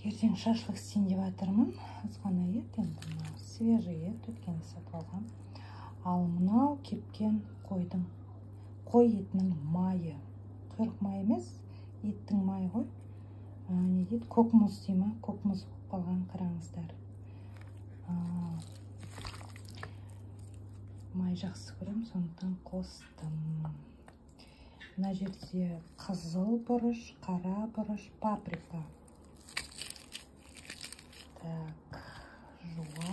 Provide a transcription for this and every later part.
Ертең шашлық істейін деп жатырмын. Азғана ет, енді мынау свежий ет, өткен сатып алғам. Ал мынау кепкен қойдың, қой етінің майы. Құйрық май емес, еттің майы ғой. Не дейді? Көк мұз дей ма? Көк мұз болып қалған, қараңыздар. Май жақсы көрем, сондықтан қостым. Мына жерде қызыл бұрыш, қара бұрыш, паприка. Так, жуа.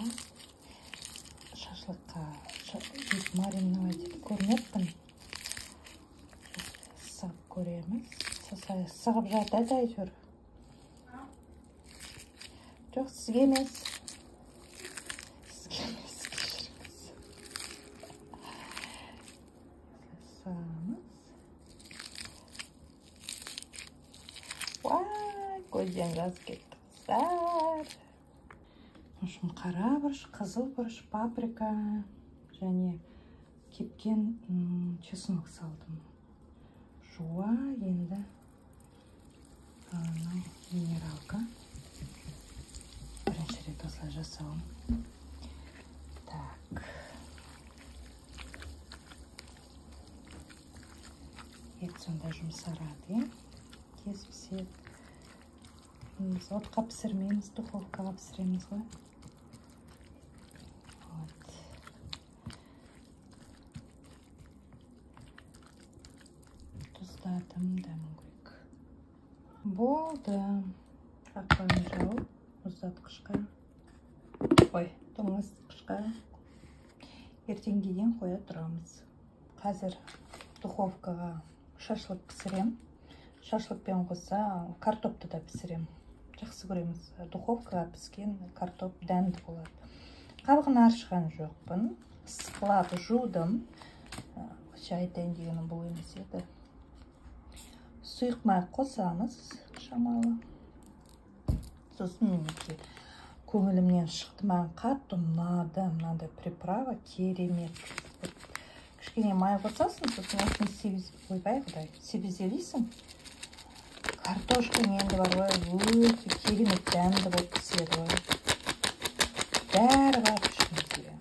Шашлыққа ет мариновать етіп көрмеппін. Сығып көреміз. Сығып жатады әйтеуір. Жоқ, сізге емес. Сізге емес, кешіріңіз. Сығамыз. Уай, көзден жас кетті қыздар. Үшін қара бұрыш, қызыл бұрыш, паприка және кепкен чеснок салдым. Жуа, енді минералка. Бірінші рет осылай жасауым. Так. Ет сонда жұмсарады, тез піседі. Отқа пісірмейміз, духовкаға пісіреміз ғой. Тұздадым, дәмін көйік. Болды. Қақпаны жауып, мұздатқышқа. Ой, тоңазытқышқа. Ертеңге дейін қоя тұрамыз. Қазір духовкаға шашлық пісірем. Шашлықпен қоса картопты да пісірем. Жақсы көреміз. Духовкаға піскен картоп дәмді болады. Қабығын аршыған жоқпын. Ысқылап жудым. Айтайын дегенім бұл емес еді. Сұйық май қосамыз шамалы. Сосын менеке көңілімнен шықты. Маған қатты ұнады. Мынандай приправа керемет. Кішкене май қосасың, сосын осыны ойбай құдай, себезелейсің. Картошка енді бар ғой, өте керемет дәмді болып піседі ғой. Бәрі бар ішінде.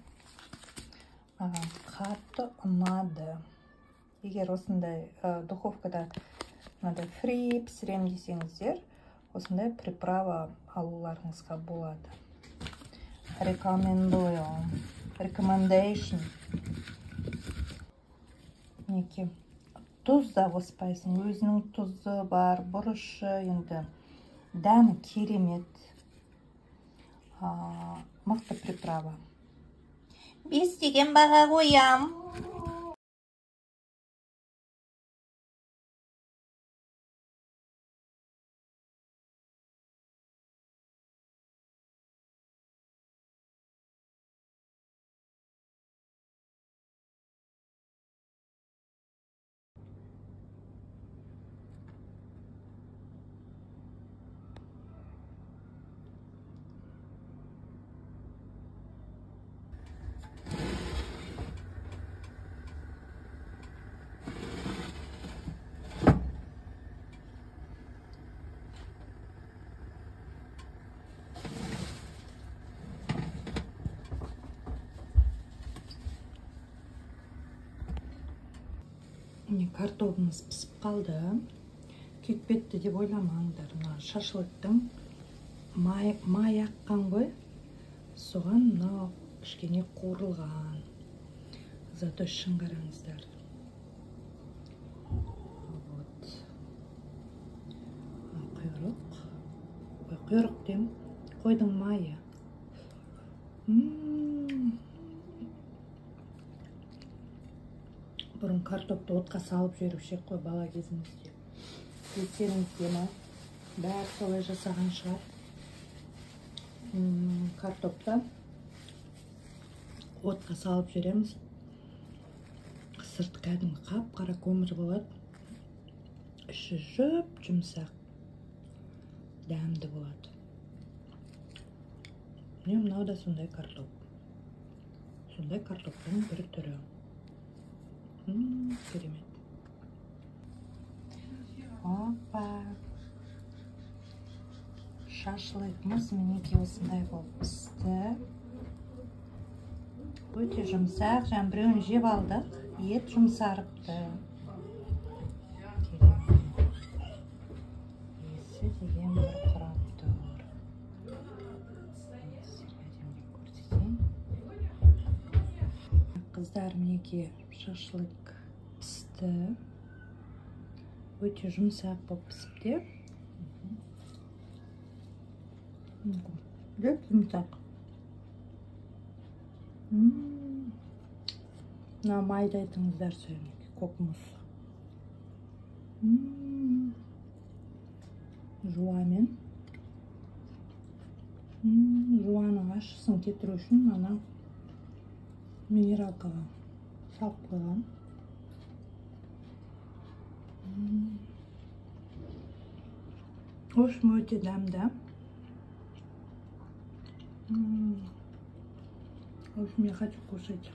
Маған қатты ұнады. Егер осындай духовкада фри пісірем десеңіздер, осындай приправа алуларыңызға болады. Recommendation. Неке. Тұз да қоспайсың. Өзінің тұзы бар, бұрышы, енді дәмі керемет. Мықты приправа. 5 деген баға қоям. Картопымыз пісіп қалды. Күйіп кетті деп ойламаңдар. Шашлықтың май аққан ғой. Соған мынау кішкене қуырылған. Зато шын қараңыздар. Құйрық дем, қойдың майы. Бұрын картопты отқа салып жүрушек қой бала кезімізде. Естеріңізде ме? Бәрі солай жасаған шығар. Картопты отқа салып жүреміз. Сырты кәдімгі қап-қара көмір болады. Іші жұмсақ. Дәмді болады. Мынау да сондай картоп. Сондай картоптың бір түрі. Керемет. Опа. шашлығымыз мінекей осындай болып пісті. Өте жұмсақ, біреуін жеп алдық, ет жұмсарыпты. Есі деген бір құрап тұр. Қыздар, мінекей шашлық пісті. Өте жұмсақ болып пісіпті. Жеп жұмсақ. Мына майды айтыңыздар сөйнеке, көк мұз. Жуамен. Жуаның ащысын кетіру үшін мана минералкаға салып қойған. В общем, өте дәмді. В общем, я хочу кушать.